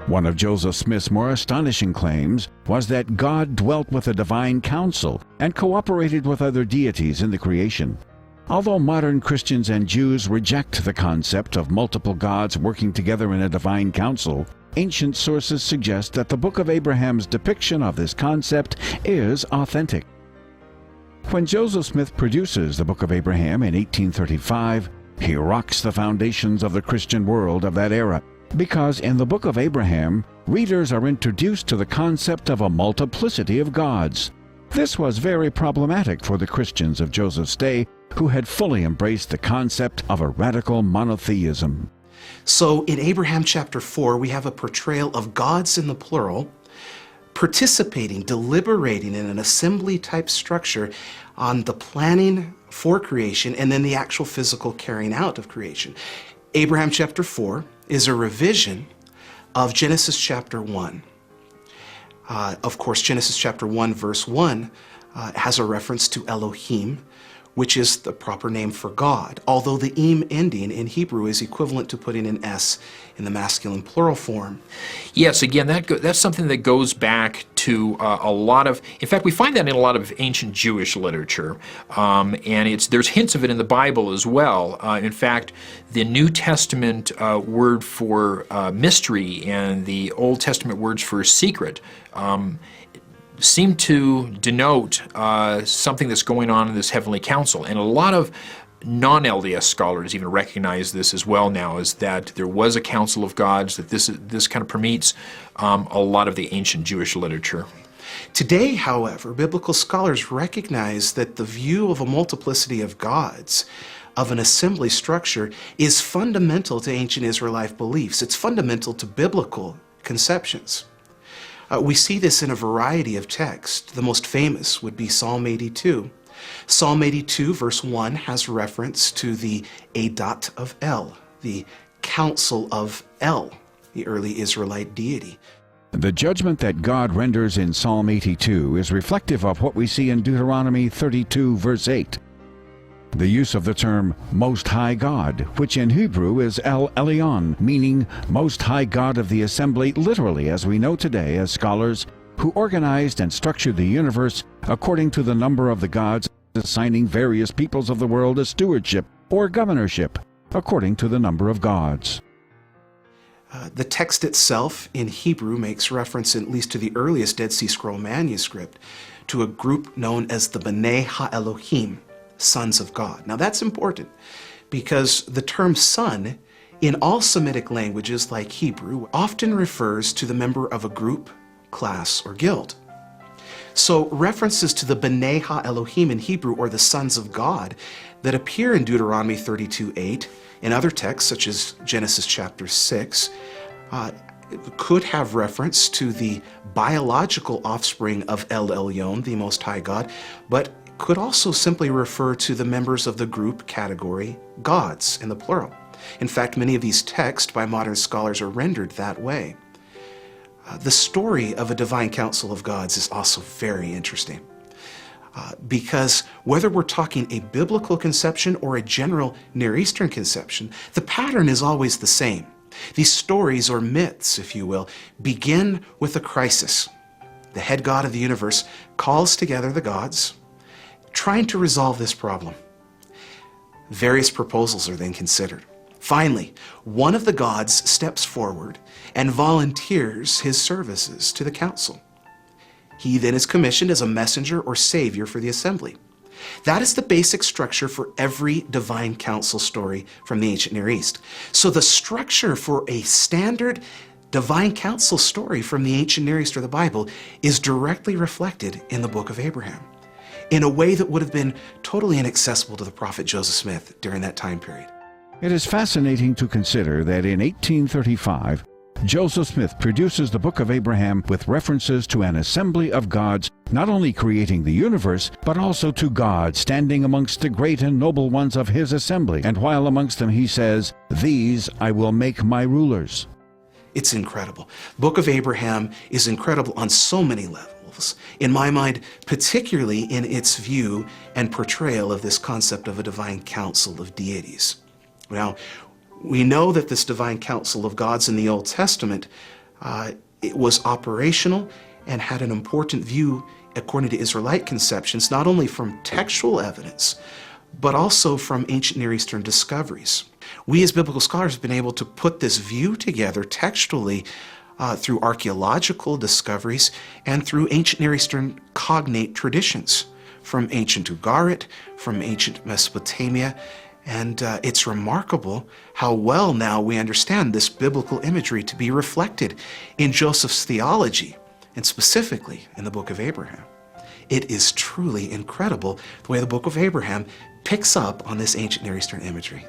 One of Joseph Smith's more astonishing claims was that God dwelt with a divine council and cooperated with other deities in the creation. Although modern Christians and Jews reject the concept of multiple gods working together in a divine council, ancient sources suggest that the Book of Abraham's depiction of this concept is authentic. When Joseph Smith produces the Book of Abraham in 1835, he rocks the foundations of the Christian world of that era, because in the Book of Abraham, readers are introduced to the concept of a multiplicity of gods. This was very problematic for the Christians of Joseph's day, who had fully embraced the concept of a radical monotheism. So in Abraham chapter 4, we have a portrayal of gods in the plural, participating, deliberating in an assembly-type structure on the planning for creation and then the actual physical carrying out of creation. Abraham chapter 4 is a revision of Genesis chapter 1. Of course, Genesis chapter 1, verse 1 has a reference to Elohim, which is the proper name for God, although the im ending in Hebrew is equivalent to putting an S in the masculine plural form. Yes, again, that's something that goes back to a lot of, in fact, we find that in a lot of ancient Jewish literature, and there's hints of it in the Bible as well. In fact, the New Testament word for mystery and the Old Testament words for secret seem to denote something that's going on in this heavenly council. And a lot of non-LDS scholars even recognize this as well now, is that there was a council of gods, that this kind of permeates a lot of the ancient Jewish literature. Today, however, biblical scholars recognize that the view of a multiplicity of gods, of an assembly structure, is fundamental to ancient Israelite beliefs. It's fundamental to biblical conceptions. We see this in a variety of texts. The most famous would be Psalm 82. Psalm 82, verse 1, has reference to the Adat of El, the council of El, the early Israelite deity. The judgment that God renders in Psalm 82 is reflective of what we see in Deuteronomy 32, verse 8. The use of the term Most High God, which in Hebrew is El Elyon, meaning Most High God of the Assembly, literally as we know today as scholars, who organized and structured the universe according to the number of the gods, assigning various peoples of the world a stewardship or governorship according to the number of gods. The text itself in Hebrew makes reference, at least to the earliest Dead Sea Scroll manuscript, to a group known as the B'nai HaElohim, sons of God. Now that's important because the term son in all Semitic languages like Hebrew often refers to the member of a group, class, or guild. So references to the B'nai HaElohim in Hebrew, or the sons of God, that appear in Deuteronomy 32:8 and other texts such as Genesis chapter 6 could have reference to the biological offspring of El Elyon, the Most High God, but could also simply refer to the members of the group category gods in the plural. In fact, many of these texts by modern scholars are rendered that way. The story of a divine council of gods is also very interesting because whether we're talking a biblical conception or a general Near Eastern conception, the pattern is always the same. These stories, or myths, if you will, begin with a crisis. The head god of the universe calls together the gods, trying to resolve this problem. Various proposals are then considered. Finally, one of the gods steps forward and volunteers his services to the council. He then is commissioned as a messenger or savior for the assembly. That is the basic structure for every divine council story from the ancient Near East. So the structure for a standard divine council story from the ancient Near East or the Bible is directly reflected in the Book of Abraham, in a way that would have been totally inaccessible to the prophet Joseph Smith during that time period. It is fascinating to consider that in 1835, Joseph Smith produces the Book of Abraham with references to an assembly of gods, not only creating the universe, but also to God standing amongst the great and noble ones of his assembly. And while amongst them he says, "These I will make my rulers." It's incredible. Book of Abraham is incredible on so many levels. In my mind, particularly in its view and portrayal of this concept of a divine council of deities. Now, we know that this divine council of gods in the Old Testament It was operational and had an important view, according to Israelite conceptions, not only from textual evidence, but also from ancient Near Eastern discoveries. We as biblical scholars have been able to put this view together textually through archaeological discoveries and through ancient Near Eastern cognate traditions from ancient Ugarit, from ancient Mesopotamia, and it's remarkable how well now we understand this biblical imagery to be reflected in Joseph's theology, and specifically in the Book of Abraham. It is truly incredible the way the Book of Abraham picks up on this ancient Near Eastern imagery.